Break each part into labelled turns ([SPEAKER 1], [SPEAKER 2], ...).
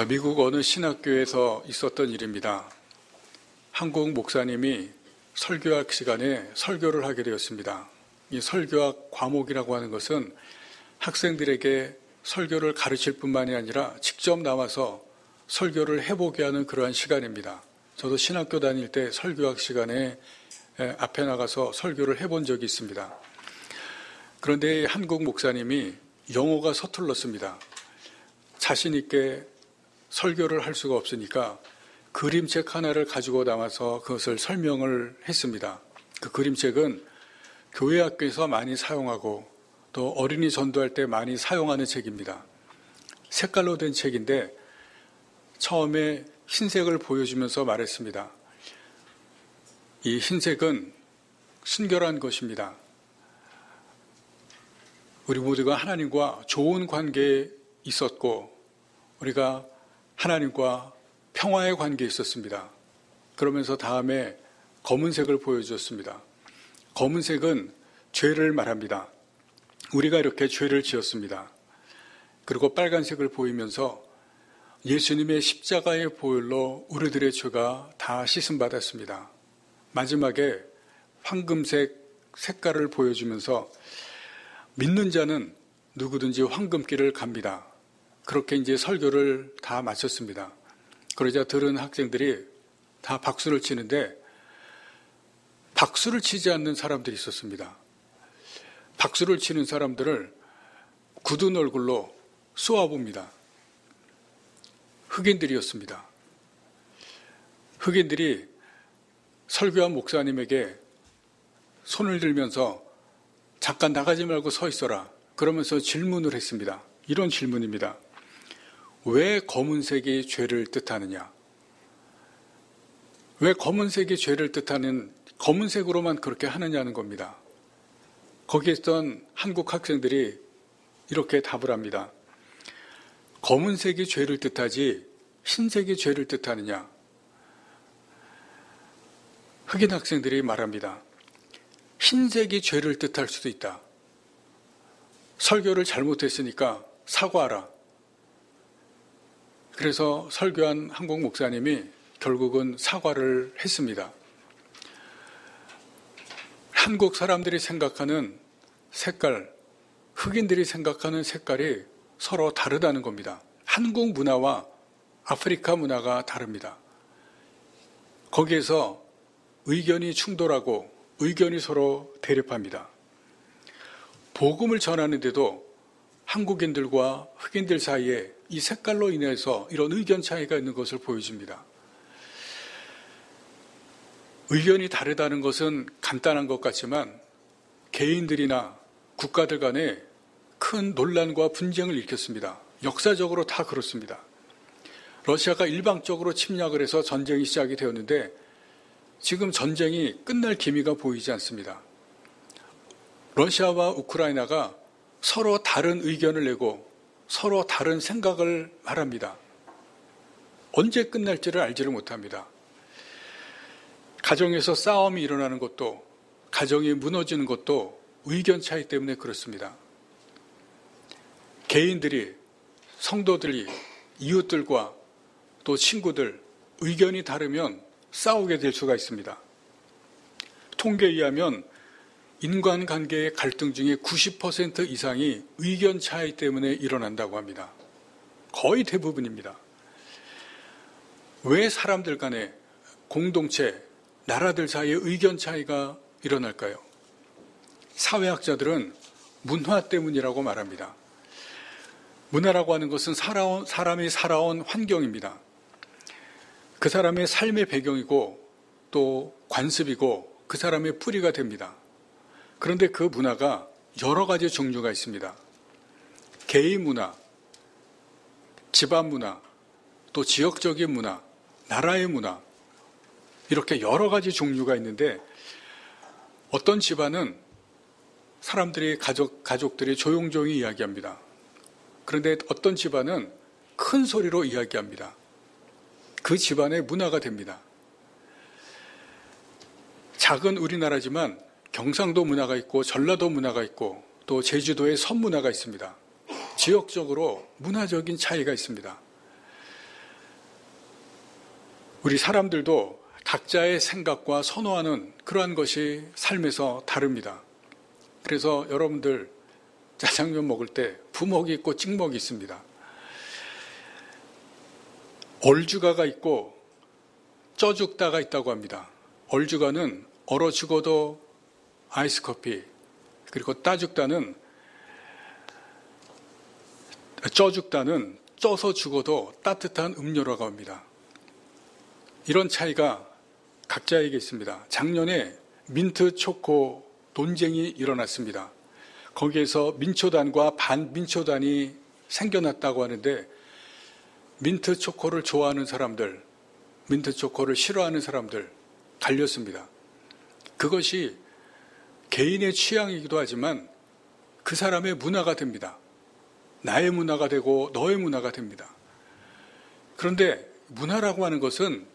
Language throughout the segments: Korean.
[SPEAKER 1] 미국 어느 신학교에서 있었던 일입니다. 한국 목사님이 설교학 시간에 설교를 하게 되었습니다. 이 설교학 과목이라고 하는 것은 학생들에게 설교를 가르칠 뿐만이 아니라 직접 나와서 설교를 해보게 하는 그러한 시간입니다. 저도 신학교 다닐 때 설교학 시간에 앞에 나가서 설교를 해본 적이 있습니다. 그런데 한국 목사님이 영어가 서툴렀습니다. 자신 있게 설교를 할 수가 없으니까 그림책 하나를 가지고 나와서 그것을 설명을 했습니다. 그 그림책은 교회 학교에서 많이 사용하고 또 어린이 전도할 때 많이 사용하는 책입니다. 색깔로 된 책인데 처음에 흰색을 보여주면서 말했습니다. 이 흰색은 순결한 것입니다. 우리 모두가 하나님과 좋은 관계에 있었고 우리가 하나님과 평화의 관계에 있었습니다. 그러면서 다음에 검은색을 보여주었습니다. 검은색은 죄를 말합니다. 우리가 이렇게 죄를 지었습니다. 그리고 빨간색을 보이면서 예수님의 십자가의 보혈로 우리들의 죄가 다 씻음받았습니다. 마지막에 황금색 색깔을 보여주면서 믿는 자는 누구든지 황금길을 갑니다. 그렇게 이제 설교를 다 마쳤습니다. 그러자 들은 학생들이 다 박수를 치는데 박수를 치지 않는 사람들이 있었습니다. 박수를 치는 사람들을 굳은 얼굴로 쏘아봅니다. 흑인들이었습니다. 흑인들이 설교한 목사님에게 손을 들면서 잠깐 나가지 말고 서 있어라. 그러면서 질문을 했습니다. 이런 질문입니다. 왜 검은색이 죄를 뜻하느냐? 왜 검은색이 죄를 뜻하는 검은색으로만 그렇게 하느냐는 겁니다. 거기에 있던 한국 학생들이 이렇게 답을 합니다. 검은색이 죄를 뜻하지 흰색이 죄를 뜻하느냐? 흑인 학생들이 말합니다. 흰색이 죄를 뜻할 수도 있다. 설교를 잘못했으니까 사과하라. 그래서 설교한 한국 목사님이 결국은 사과를 했습니다. 한국 사람들이 생각하는 색깔, 흑인들이 생각하는 색깔이 서로 다르다는 겁니다. 한국 문화와 아프리카 문화가 다릅니다. 거기에서 의견이 충돌하고 의견이 서로 대립합니다. 복음을 전하는데도 한국인들과 흑인들 사이에 이 색깔로 인해서 이런 의견 차이가 있는 것을 보여줍니다. 의견이 다르다는 것은 간단한 것 같지만 개인들이나 국가들 간에 큰 논란과 분쟁을 일으켰습니다. 역사적으로 다 그렇습니다. 러시아가 일방적으로 침략을 해서 전쟁이 시작이 되었는데 지금 전쟁이 끝날 기미가 보이지 않습니다. 러시아와 우크라이나가 서로 다른 의견을 내고 서로 다른 생각을 말합니다. 언제 끝날지를 알지를 못합니다. 가정에서 싸움이 일어나는 것도 가정이 무너지는 것도 의견 차이 때문에 그렇습니다. 개인들이 성도들이 이웃들과 또 친구들 의견이 다르면 싸우게 될 수가 있습니다. 통계에 의하면 인간관계의 갈등 중에 90% 이상이 의견 차이 때문에 일어난다고 합니다. 거의 대부분입니다. 왜 사람들 간에 공동체, 나라들 사이에 의견 차이가 일어날까요? 사회학자들은 문화 때문이라고 말합니다. 문화라고 하는 것은 사람이 살아온 환경입니다. 그 사람의 삶의 배경이고 또 관습이고 그 사람의 뿌리가 됩니다. 그런데 그 문화가 여러 가지 종류가 있습니다. 개인 문화, 집안 문화, 또 지역적인 문화, 나라의 문화 이렇게 여러 가지 종류가 있는데 어떤 집안은 사람들이 가족들이 조용조용히 이야기합니다. 그런데 어떤 집안은 큰 소리로 이야기합니다. 그 집안의 문화가 됩니다. 작은 우리나라지만 경상도 문화가 있고 전라도 문화가 있고 또 제주도의 섬 문화가 있습니다. 지역적으로 문화적인 차이가 있습니다. 우리 사람들도 각자의 생각과 선호하는 그러한 것이 삶에서 다릅니다. 그래서 여러분들 짜장면 먹을 때 부먹이 있고 찍먹이 있습니다. 얼죽아가 있고 쪄죽다가 있다고 합니다. 얼죽아는 얼어 죽어도 아이스 커피, 그리고 쪄죽다는 쪄서 죽어도 따뜻한 음료라고 합니다. 이런 차이가 각자에게 있습니다. 작년에 민트 초코 논쟁이 일어났습니다. 거기에서 민초단과 반민초단이 생겨났다고 하는데, 민트 초코를 좋아하는 사람들, 민트 초코를 싫어하는 사람들 갈렸습니다. 그것이 개인의 취향이기도 하지만 그 사람의 문화가 됩니다. 나의 문화가 되고 너의 문화가 됩니다. 그런데 문화라고 하는 것은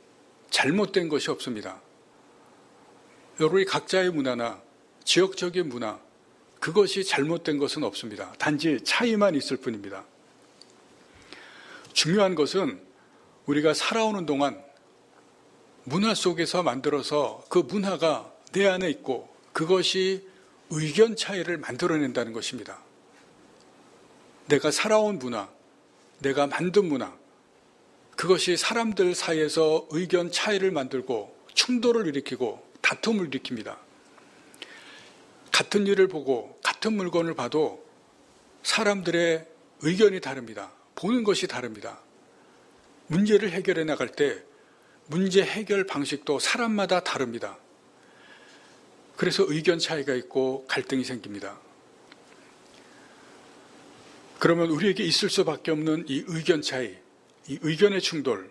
[SPEAKER 1] 잘못된 것이 없습니다. 여러분이 각자의 문화나 지역적인 문화, 그것이 잘못된 것은 없습니다. 단지 차이만 있을 뿐입니다. 중요한 것은 우리가 살아오는 동안 문화 속에서 만들어서 그 문화가 내 안에 있고 그것이 의견 차이를 만들어낸다는 것입니다. 내가 살아온 문화, 내가 만든 문화, 그것이 사람들 사이에서 의견 차이를 만들고 충돌을 일으키고 다툼을 일으킵니다. 같은 일을 보고 같은 물건을 봐도 사람들의 의견이 다릅니다. 보는 것이 다릅니다. 문제를 해결해 나갈 때 문제 해결 방식도 사람마다 다릅니다. 그래서 의견 차이가 있고 갈등이 생깁니다. 그러면 우리에게 있을 수밖에 없는 이 의견 차이, 이 의견의 충돌,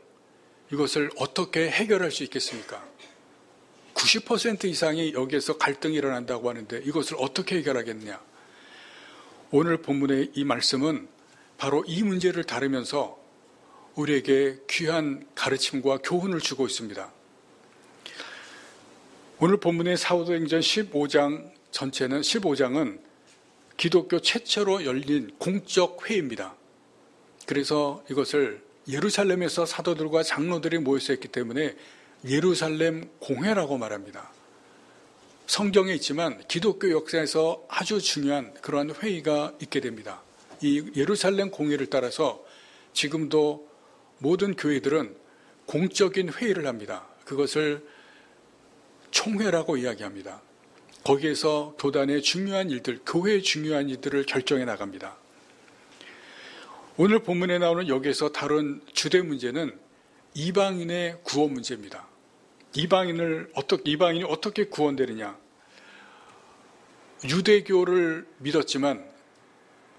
[SPEAKER 1] 이것을 어떻게 해결할 수 있겠습니까? 90% 이상이 여기에서 갈등이 일어난다고 하는데 이것을 어떻게 해결하겠느냐? 오늘 본문의 이 말씀은 바로 이 문제를 다루면서 우리에게 귀한 가르침과 교훈을 주고 있습니다. 오늘 본문의 사도행전 15장 전체는, 15장은 기독교 최초로 열린 공적 회의입니다. 그래서 이것을 예루살렘에서 사도들과 장로들이 모여서 했기 때문에 예루살렘 공회라고 말합니다. 성경에 있지만 기독교 역사에서 아주 중요한 그러한 회의가 있게 됩니다. 이 예루살렘 공회를 따라서 지금도 모든 교회들은 공적인 회의를 합니다. 그것을 총회라고 이야기합니다. 거기에서 교단의 중요한 일들, 교회의 중요한 일들을 결정해 나갑니다. 오늘 본문에 나오는 여기에서 다룬 주된 문제는 이방인의 구원 문제입니다. 이방인이 어떻게 구원되느냐? 유대교를 믿었지만,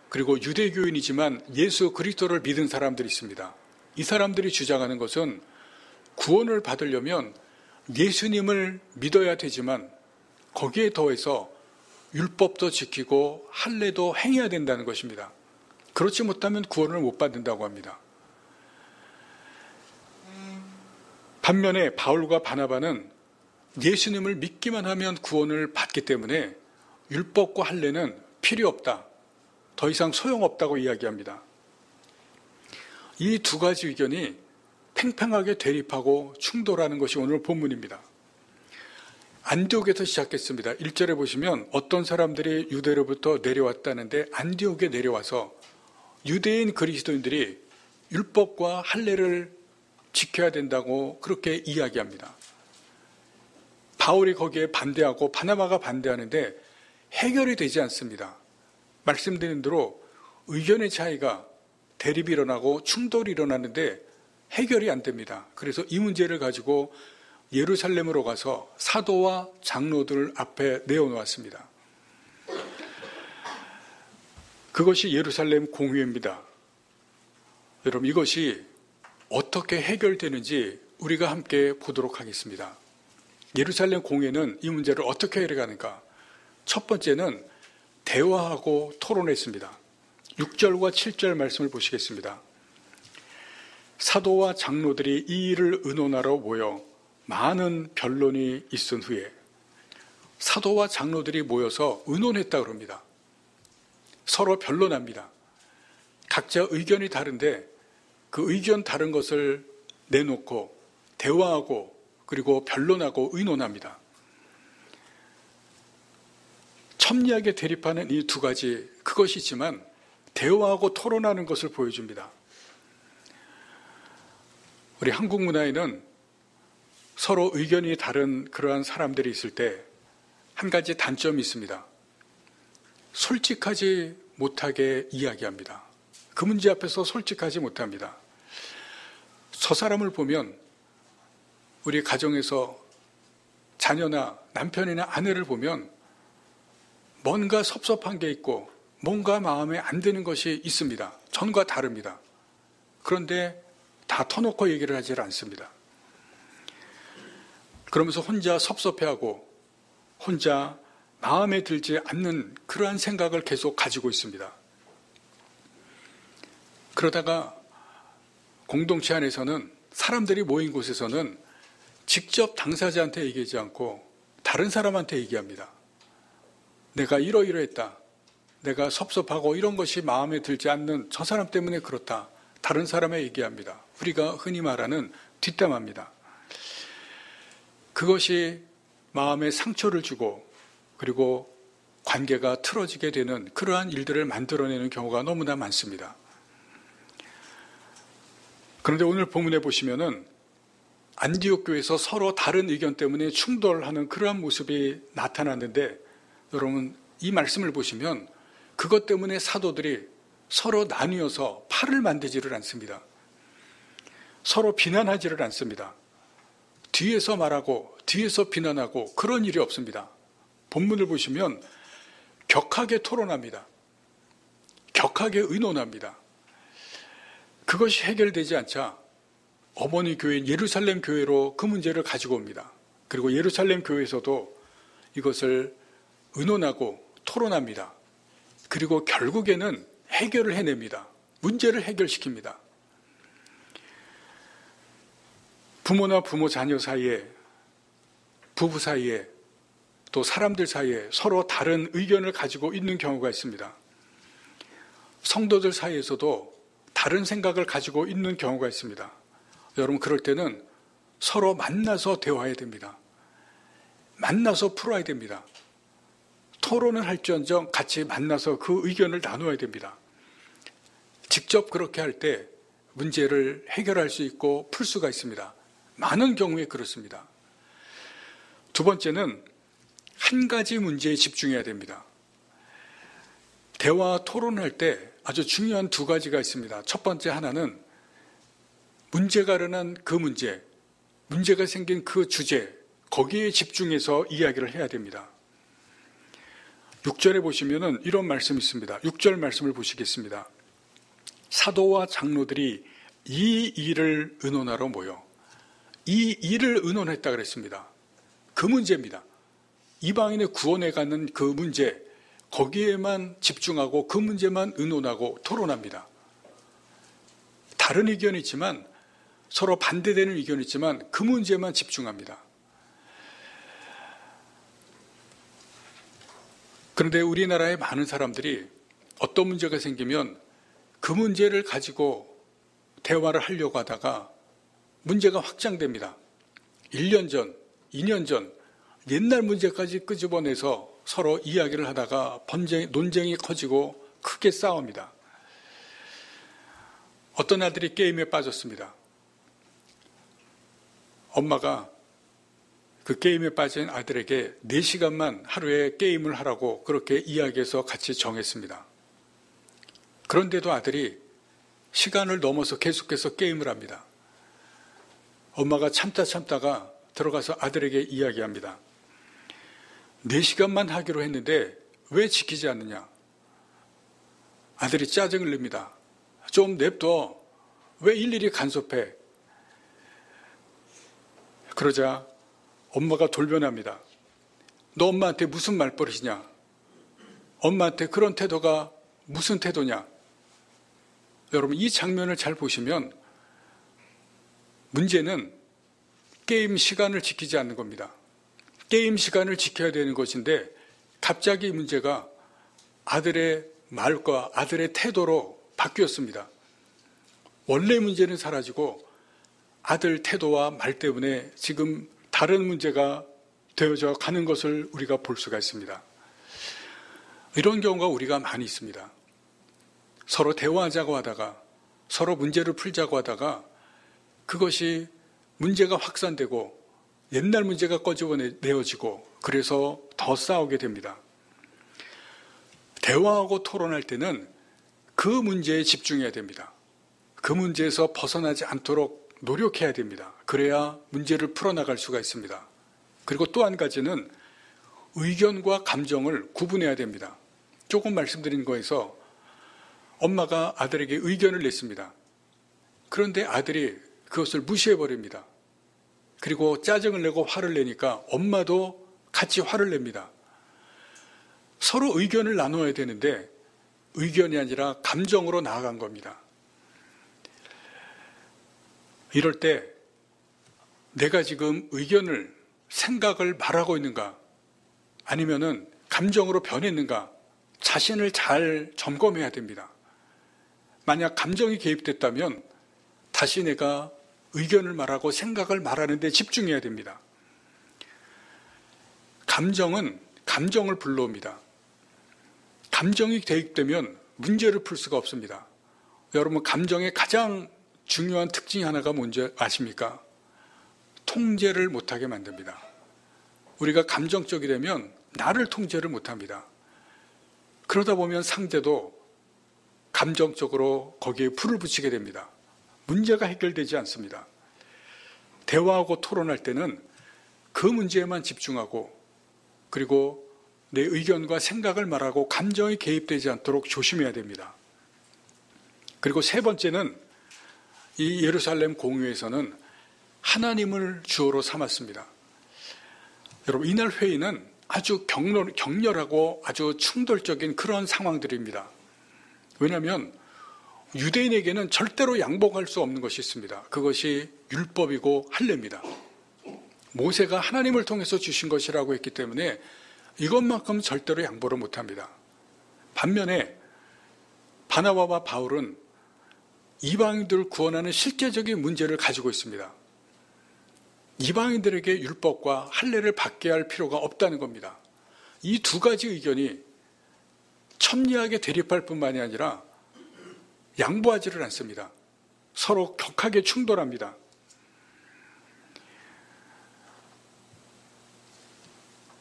[SPEAKER 1] 그리고 유대교인이지만 예수 그리스도를 믿은 사람들이 있습니다. 이 사람들이 주장하는 것은 구원을 받으려면 예수님을 믿어야 되지만 거기에 더해서 율법도 지키고 할례도 행해야 된다는 것입니다. 그렇지 못하면 구원을 못 받는다고 합니다. 반면에 바울과 바나바는 예수님을 믿기만 하면 구원을 받기 때문에 율법과 할례는 필요 없다, 더 이상 소용없다고 이야기합니다. 이 두 가지 의견이 팽팽하게 대립하고 충돌하는 것이 오늘 본문입니다. 안디옥에서 시작했습니다. 1절에 보시면 어떤 사람들이 유대로부터 내려왔다는데 안디옥에 내려와서 유대인 그리스도인들이 율법과 할례를 지켜야 된다고 그렇게 이야기합니다. 바울이 거기에 반대하고 바나바가 반대하는데 해결이 되지 않습니다. 말씀드린 대로 의견의 차이가, 대립이 일어나고 충돌이 일어나는데 해결이 안 됩니다. 그래서 이 문제를 가지고 예루살렘으로 가서 사도와 장로들 앞에 내어놓았습니다. 그것이 예루살렘 공회입니다. 여러분, 이것이 어떻게 해결되는지 우리가 함께 보도록 하겠습니다. 예루살렘 공회는 이 문제를 어떻게 해결하는가? 첫 번째는 대화하고 토론했습니다. 6절과 7절 말씀을 보시겠습니다. 사도와 장로들이 이 일을 의논하러 모여 많은 변론이 있은 후에, 사도와 장로들이 모여서 의논했다고 합니다. 서로 변론합니다. 각자 의견이 다른데 그 의견 다른 것을 내놓고 대화하고 그리고 변론하고 의논합니다. 첨예하게 대립하는 이 두 가지, 그것이지만 대화하고 토론하는 것을 보여줍니다. 우리 한국 문화에는 서로 의견이 다른 그러한 사람들이 있을 때 한 가지 단점이 있습니다. 솔직하지 못하게 이야기합니다. 그 문제 앞에서 솔직하지 못합니다. 저 사람을 보면 우리 가정에서 자녀나 남편이나 아내를 보면 뭔가 섭섭한 게 있고 뭔가 마음에 안 드는 것이 있습니다. 전과 다릅니다. 그런데 다 터놓고 얘기를 하지 않습니다. 그러면서 혼자 섭섭해하고 혼자 마음에 들지 않는 그러한 생각을 계속 가지고 있습니다. 그러다가 공동체 안에서는 사람들이 모인 곳에서는 직접 당사자한테 얘기하지 않고 다른 사람한테 얘기합니다. 내가 이러이러했다. 내가 섭섭하고 이런 것이 마음에 들지 않는 저 사람 때문에 그렇다. 다른 사람에 얘기합니다. 우리가 흔히 말하는 뒷담화입니다. 그것이 마음에 상처를 주고 그리고 관계가 틀어지게 되는 그러한 일들을 만들어내는 경우가 너무나 많습니다. 그런데 오늘 본문에 보시면은 안디옥 교회에서 서로 다른 의견 때문에 충돌하는 그러한 모습이 나타났는데 여러분 이 말씀을 보시면 그것 때문에 사도들이 서로 나뉘어서 팔을 만들지를 않습니다. 서로 비난하지를 않습니다. 뒤에서 말하고 뒤에서 비난하고 그런 일이 없습니다. 본문을 보시면 격하게 토론합니다. 격하게 의논합니다. 그것이 해결되지 않자 어머니 교회인 예루살렘 교회로 그 문제를 가지고 옵니다. 그리고 예루살렘 교회에서도 이것을 의논하고 토론합니다. 그리고 결국에는 해결을 해냅니다. 문제를 해결시킵니다. 부모나 부모 자녀 사이에, 부부 사이에, 또 사람들 사이에 서로 다른 의견을 가지고 있는 경우가 있습니다. 성도들 사이에서도 다른 생각을 가지고 있는 경우가 있습니다. 여러분 그럴 때는 서로 만나서 대화해야 됩니다. 만나서 풀어야 됩니다. 토론을 할지언정 같이 만나서 그 의견을 나누어야 됩니다. 직접 그렇게 할 때 문제를 해결할 수 있고 풀 수가 있습니다. 많은 경우에 그렇습니다. 두 번째는 한 가지 문제에 집중해야 됩니다. 대화 토론할 때 아주 중요한 두 가지가 있습니다. 첫 번째 하나는 문제가 일어난 그 문제, 문제가 생긴 그 주제, 거기에 집중해서 이야기를 해야 됩니다. 6절에 보시면은 이런 말씀이 있습니다. 6절 말씀을 보시겠습니다. 사도와 장로들이 이 일을 의논하러 모여 이 일을 의논했다 그랬습니다. 그 문제입니다. 이방인의 구원에 가는 그 문제, 거기에만 집중하고 그 문제만 의논하고 토론합니다. 다른 의견이 있지만 서로 반대되는 의견이 있지만 그 문제만 집중합니다. 그런데 우리나라의 많은 사람들이 어떤 문제가 생기면 그 문제를 가지고 대화를 하려고 하다가 문제가 확장됩니다. 1년 전, 2년 전 옛날 문제까지 끄집어내서 서로 이야기를 하다가 논쟁이 커지고 크게 싸웁니다. 어떤 아들이 게임에 빠졌습니다. 엄마가 그 게임에 빠진 아들에게 4시간만 하루에 게임을 하라고 그렇게 이야기해서 같이 정했습니다. 그런데도 아들이 시간을 넘어서 계속해서 게임을 합니다. 엄마가 참다가 들어가서 아들에게 이야기합니다. 4시간만 하기로 했는데 왜 지키지 않느냐? 아들이 짜증을 냅니다. 좀 냅둬. 왜 일일이 간섭해? 그러자 엄마가 돌변합니다. 너 엄마한테 무슨 말버릇이냐? 엄마한테 그런 태도가 무슨 태도냐? 여러분 이 장면을 잘 보시면 문제는 게임 시간을 지키지 않는 겁니다. 게임 시간을 지켜야 되는 것인데 갑자기 문제가 아들의 말과 아들의 태도로 바뀌었습니다. 원래 문제는 사라지고 아들 태도와 말 때문에 지금 다른 문제가 되어져 가는 것을 우리가 볼 수가 있습니다. 이런 경우가 우리가 많이 있습니다. 서로 대화하자고 하다가 서로 문제를 풀자고 하다가 그것이 문제가 확산되고 옛날 문제가 꺼집어내어지고 그래서 더 싸우게 됩니다. 대화하고 토론할 때는 그 문제에 집중해야 됩니다. 그 문제에서 벗어나지 않도록 노력해야 됩니다. 그래야 문제를 풀어나갈 수가 있습니다. 그리고 또 한 가지는 의견과 감정을 구분해야 됩니다. 조금 말씀드린 거에서 엄마가 아들에게 의견을 냈습니다. 그런데 아들이 그것을 무시해버립니다. 그리고 짜증을 내고 화를 내니까 엄마도 같이 화를 냅니다. 서로 의견을 나눠야 되는데 의견이 아니라 감정으로 나아간 겁니다. 이럴 때 내가 지금 의견을, 생각을 말하고 있는가 아니면은 감정으로 변했는가 자신을 잘 점검해야 됩니다. 만약 감정이 개입됐다면 다시 내가 의견을 말하고 생각을 말하는 데 집중해야 됩니다. 감정은 감정을 불러옵니다. 감정이 개입되면 문제를 풀 수가 없습니다. 여러분, 감정의 가장 중요한 특징이 하나가 뭔지 아십니까? 통제를 못하게 만듭니다. 우리가 감정적이 되면 나를 통제를 못합니다. 그러다 보면 상대도 감정적으로 거기에 불을 붙이게 됩니다. 문제가 해결되지 않습니다. 대화하고 토론할 때는 그 문제에만 집중하고 그리고 내 의견과 생각을 말하고 감정이 개입되지 않도록 조심해야 됩니다. 그리고 세 번째는 이 예루살렘 공유에서는 하나님을 주어로 삼았습니다. 여러분, 이날 회의는 아주 격렬하고 아주 충돌적인 그런 상황들입니다. 왜냐하면 유대인에게는 절대로 양보할 수 없는 것이 있습니다. 그것이 율법이고 할례입니다. 모세가 하나님을 통해서 주신 것이라고 했기 때문에 이것만큼 절대로 양보를 못합니다. 반면에 바나바와 바울은 이방인들을 구원하는 실제적인 문제를 가지고 있습니다. 이방인들에게 율법과 할례를 받게 할 필요가 없다는 겁니다. 이 두 가지 의견이 첨예하게 대립할 뿐만이 아니라 양보하지를 않습니다. 서로 격하게 충돌합니다.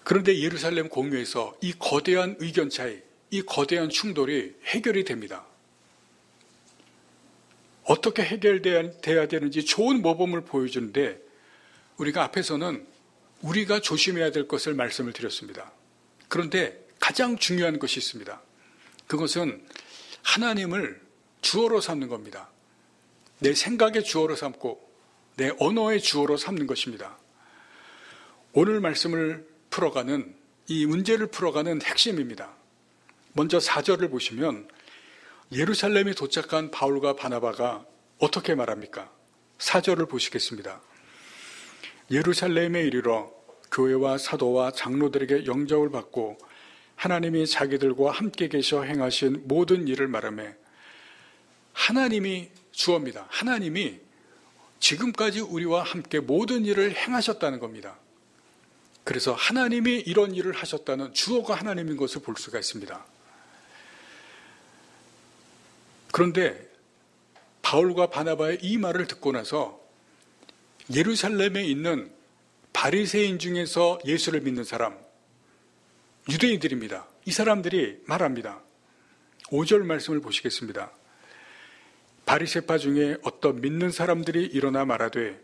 [SPEAKER 1] 그런데 예루살렘 공유에서 이 거대한 의견 차이, 이 거대한 충돌이 해결이 됩니다. 어떻게 해결돼야 되는지 좋은 모범을 보여주는데 우리가 앞에서는 우리가 조심해야 될 것을 말씀을 드렸습니다. 그런데 가장 중요한 것이 있습니다. 그것은 하나님을 주어로 삼는 겁니다. 내 생각의 주어로 삼고 내 언어의 주어로 삼는 것입니다. 오늘 말씀을 풀어가는 이 문제를 풀어가는 핵심입니다. 먼저 4절을 보시면 예루살렘에 도착한 바울과 바나바가 어떻게 말합니까? 4절을 보시겠습니다. 예루살렘에 이르러 교회와 사도와 장로들에게 영접을 받고 하나님이 자기들과 함께 계셔 행하신 모든 일을 말하며 하나님이 주어입니다. 하나님이 지금까지 우리와 함께 모든 일을 행하셨다는 겁니다. 그래서 하나님이 이런 일을 하셨다는 주어가 하나님인 것을 볼 수가 있습니다. 그런데 바울과 바나바의 이 말을 듣고 나서 예루살렘에 있는 바리새인 중에서 예수를 믿는 사람, 유대인들입니다. 이 사람들이 말합니다. 5절 말씀을 보시겠습니다. 바리새파 중에 어떤 믿는 사람들이 일어나 말하되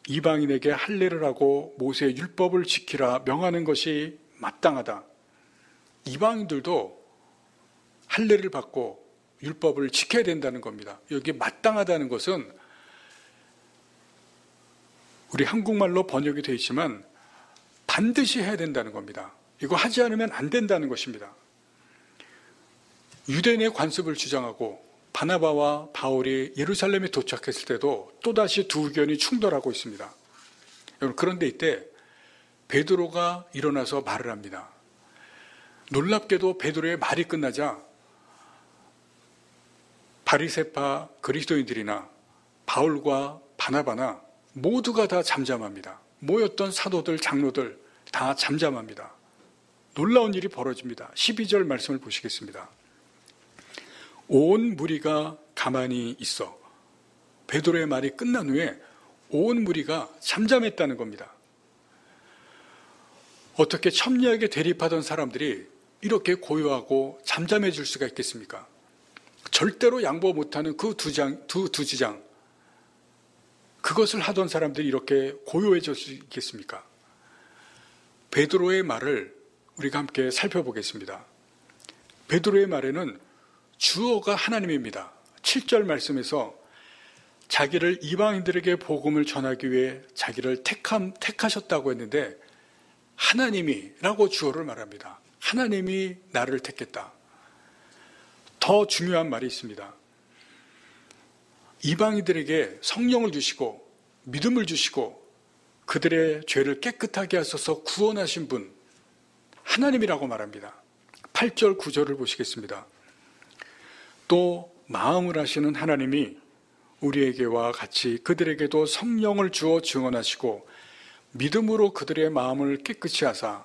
[SPEAKER 1] 이방인에게 할례를 하고 모세의 율법을 지키라 명하는 것이 마땅하다. 이방인들도 할례를 받고 율법을 지켜야 된다는 겁니다. 여기 마땅하다는 것은 우리 한국말로 번역이 되어 있지만 반드시 해야 된다는 겁니다. 이거 하지 않으면 안 된다는 것입니다. 유대인의 관습을 주장하고 바나바와 바울이 예루살렘에 도착했을 때도 또다시 두 의견이 충돌하고 있습니다. 그런데 이때 베드로가 일어나서 말을 합니다. 놀랍게도 베드로의 말이 끝나자 바리새파 그리스도인들이나 바울과 바나바나 모두가 다 잠잠합니다. 모였던 사도들, 장로들 다 잠잠합니다. 놀라운 일이 벌어집니다. 12절 말씀을 보시겠습니다. 온 무리가 가만히 있어. 베드로의 말이 끝난 후에 온 무리가 잠잠했다는 겁니다. 어떻게 첨예하게 대립하던 사람들이 이렇게 고요하고 잠잠해질 수가 있겠습니까? 절대로 양보 못하는 그 두 주장, 그것을 하던 사람들이 이렇게 고요해질 수 있겠습니까? 베드로의 말을 우리가 함께 살펴보겠습니다. 베드로의 말에는 주어가 하나님입니다. 7절 말씀에서 자기를 이방인들에게 복음을 전하기 위해 자기를 택하셨다고 했는데 하나님이라고 주어를 말합니다. 하나님이 나를 택했다. 더 중요한 말이 있습니다. 이방인들에게 성령을 주시고 믿음을 주시고 그들의 죄를 깨끗하게 하셔서 구원하신 분 하나님이라고 말합니다. 8절 9절을 보시겠습니다. 또 마음을 하시는 하나님이 우리에게와 같이 그들에게도 성령을 주어 증언하시고 믿음으로 그들의 마음을 깨끗이 하사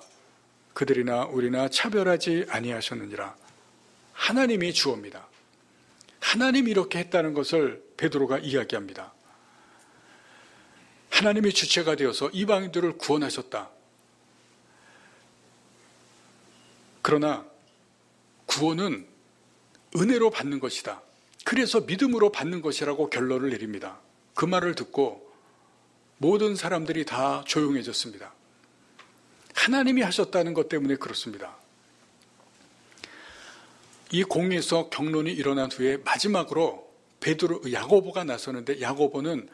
[SPEAKER 1] 그들이나 우리나 차별하지 아니하셨느니라. 하나님이 주어입니다. 하나님이 이렇게 했다는 것을 베드로가 이야기합니다. 하나님이 주체가 되어서 이방인들을 구원하셨다. 그러나 구원은 은혜로 받는 것이다. 그래서 믿음으로 받는 것이라고 결론을 내립니다. 그 말을 듣고 모든 사람들이 다 조용해졌습니다. 하나님이 하셨다는 것 때문에 그렇습니다. 이 공의에서 경론이 일어난 후에 마지막으로 야고보가 나서는데 야고보는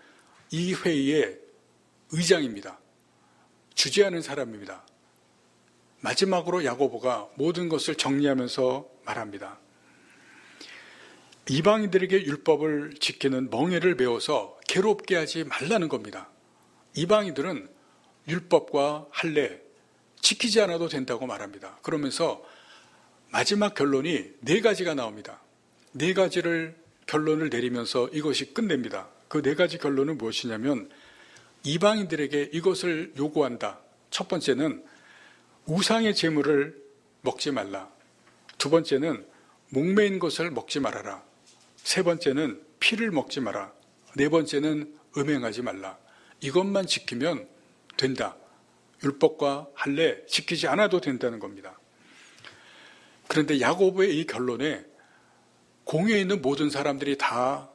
[SPEAKER 1] 이 회의의 의장입니다. 주재하는 사람입니다. 마지막으로 야고보가 모든 것을 정리하면서 말합니다. 이방인들에게 율법을 지키는 멍에를 메워서 괴롭게 하지 말라는 겁니다. 이방인들은 율법과 할례 지키지 않아도 된다고 말합니다. 그러면서 마지막 결론이 4가지가 나옵니다. 4가지를 결론을 내리면서 이것이 끝냅니다. 그 4가지 결론은 무엇이냐면 이방인들에게 이것을 요구한다. 첫 번째는 우상의 제물을 먹지 말라. 두 번째는 목매인 것을 먹지 말아라. 세 번째는 피를 먹지 마라. 네 번째는 음행하지 말라. 이것만 지키면 된다. 율법과 할례 지키지 않아도 된다는 겁니다. 그런데 야고보의 이 결론에 공회에 있는 모든 사람들이 다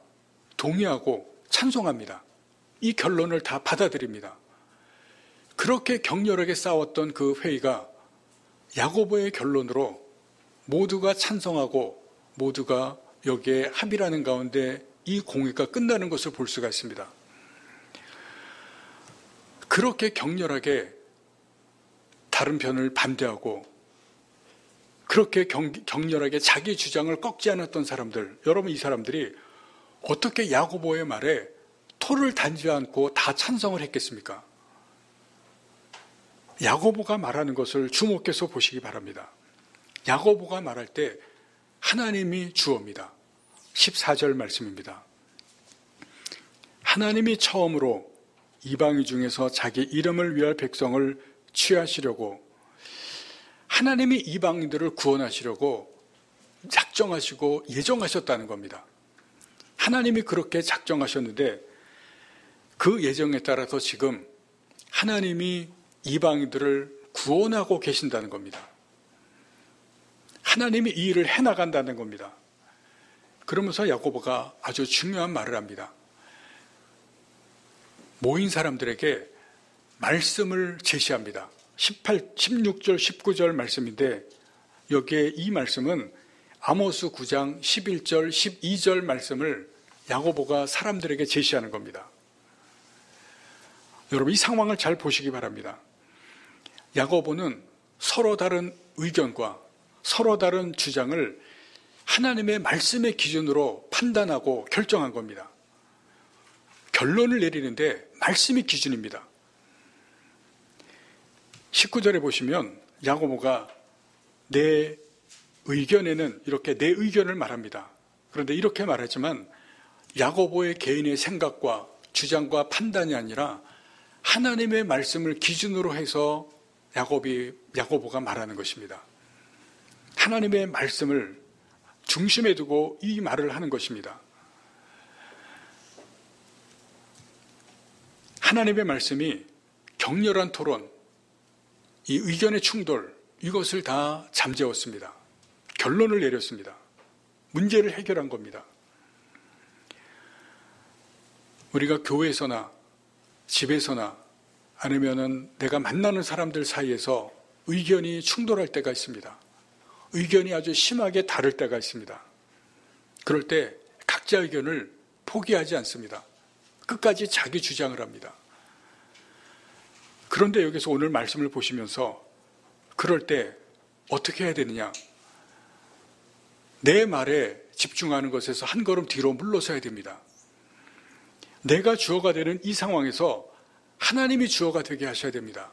[SPEAKER 1] 동의하고 찬송합니다. 이 결론을 다 받아들입니다. 그렇게 격렬하게 싸웠던 그 회의가 야고보의 결론으로 모두가 찬성하고 모두가 여기에 합의라는 가운데 이 공회가 끝나는 것을 볼 수가 있습니다. 그렇게 격렬하게 다른 편을 반대하고 그렇게 격렬하게 자기 주장을 꺾지 않았던 사람들, 여러분 이 사람들이 어떻게 야고보의 말에 토를 단지 않고 다 찬성을 했겠습니까? 야고보가 말하는 것을 주목해서 보시기 바랍니다. 야고보가 말할 때 하나님이 주어입니다. 14절 말씀입니다. 하나님이 처음으로 이방인 중에서 자기 이름을 위할 백성을 취하시려고 하나님이 이방인들을 구원하시려고 작정하시고 예정하셨다는 겁니다. 하나님이 그렇게 작정하셨는데 그 예정에 따라서 지금 하나님이 이방인들을 구원하고 계신다는 겁니다. 하나님이 이 일을 해나간다는 겁니다. 그러면서 야고보가 아주 중요한 말을 합니다. 모인 사람들에게 말씀을 제시합니다. 16절, 19절 말씀인데 여기에 이 말씀은 아모스 9장 11절, 12절 말씀을 야고보가 사람들에게 제시하는 겁니다. 여러분 이 상황을 잘 보시기 바랍니다. 야고보는 서로 다른 의견과 서로 다른 주장을 하나님의 말씀의 기준으로 판단하고 결정한 겁니다. 결론을 내리는데 말씀이 기준입니다. 19절에 보시면 야고보가 내 의견에는 이렇게 내 의견을 말합니다. 그런데 이렇게 말하지만 야고보의 개인의 생각과 주장과 판단이 아니라 하나님의 말씀을 기준으로 해서 야고보가 말하는 것입니다. 하나님의 말씀을 중심에 두고 이 말을 하는 것입니다. 하나님의 말씀이 격렬한 토론, 이 의견의 충돌, 이것을 다 잠재웠습니다. 결론을 내렸습니다. 문제를 해결한 겁니다. 우리가 교회에서나 집에서나 아니면은 내가 만나는 사람들 사이에서 의견이 충돌할 때가 있습니다. 의견이 아주 심하게 다를 때가 있습니다. 그럴 때 각자 의견을 포기하지 않습니다. 끝까지 자기 주장을 합니다. 그런데 여기서 오늘 말씀을 보시면서 그럴 때 어떻게 해야 되느냐? 내 말에 집중하는 것에서 한 걸음 뒤로 물러서야 됩니다. 내가 주어가 되는 이 상황에서 하나님이 주어가 되게 하셔야 됩니다.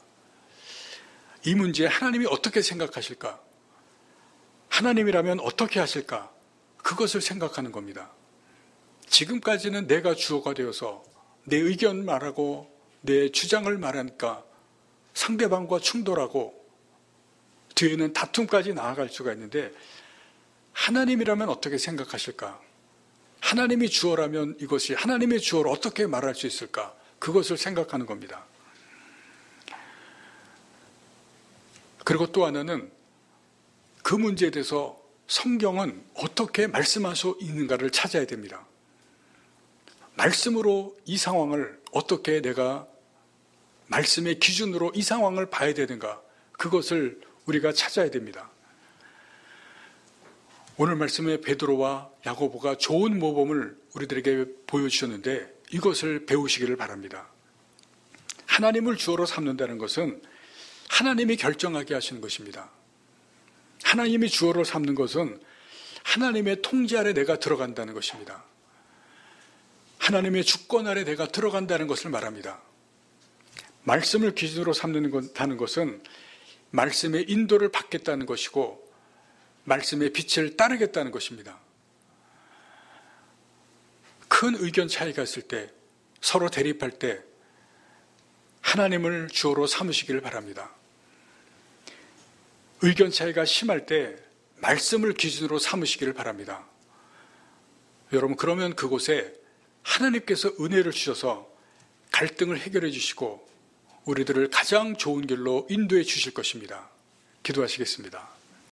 [SPEAKER 1] 이 문제에 하나님이 어떻게 생각하실까? 하나님이라면 어떻게 하실까? 그것을 생각하는 겁니다. 지금까지는 내가 주어가 되어서 내 의견 말하고 내 주장을 말하니까 상대방과 충돌하고 뒤에는 다툼까지 나아갈 수가 있는데 하나님이라면 어떻게 생각하실까? 하나님이 주어라면 이것이 하나님의 주어를 어떻게 말할 수 있을까? 그것을 생각하는 겁니다. 그리고 또 하나는 그 문제에 대해서 성경은 어떻게 말씀하고 있는가를 찾아야 됩니다. 말씀으로 이 상황을 어떻게 내가 말씀의 기준으로 이 상황을 봐야 되는가? 그것을 우리가 찾아야 됩니다. 오늘 말씀에 베드로와 야고보가 좋은 모범을 우리들에게 보여주셨는데 이것을 배우시기를 바랍니다. 하나님을 주어로 삼는다는 것은 하나님이 결정하게 하시는 것입니다. 하나님이 주어로 삼는 것은 하나님의 통제 아래 내가 들어간다는 것입니다. 하나님의 주권 아래 내가 들어간다는 것을 말합니다. 말씀을 기준으로 삼는다는 것은 말씀의 인도를 받겠다는 것이고 말씀의 빛을 따르겠다는 것입니다. 큰 의견 차이가 있을 때, 서로 대립할 때 하나님을 주어로 삼으시기를 바랍니다. 의견 차이가 심할 때 말씀을 기준으로 삼으시기를 바랍니다. 여러분, 그러면 그곳에 하나님께서 은혜를 주셔서 갈등을 해결해 주시고 우리들을 가장 좋은 길로 인도해 주실 것입니다. 기도하시겠습니다.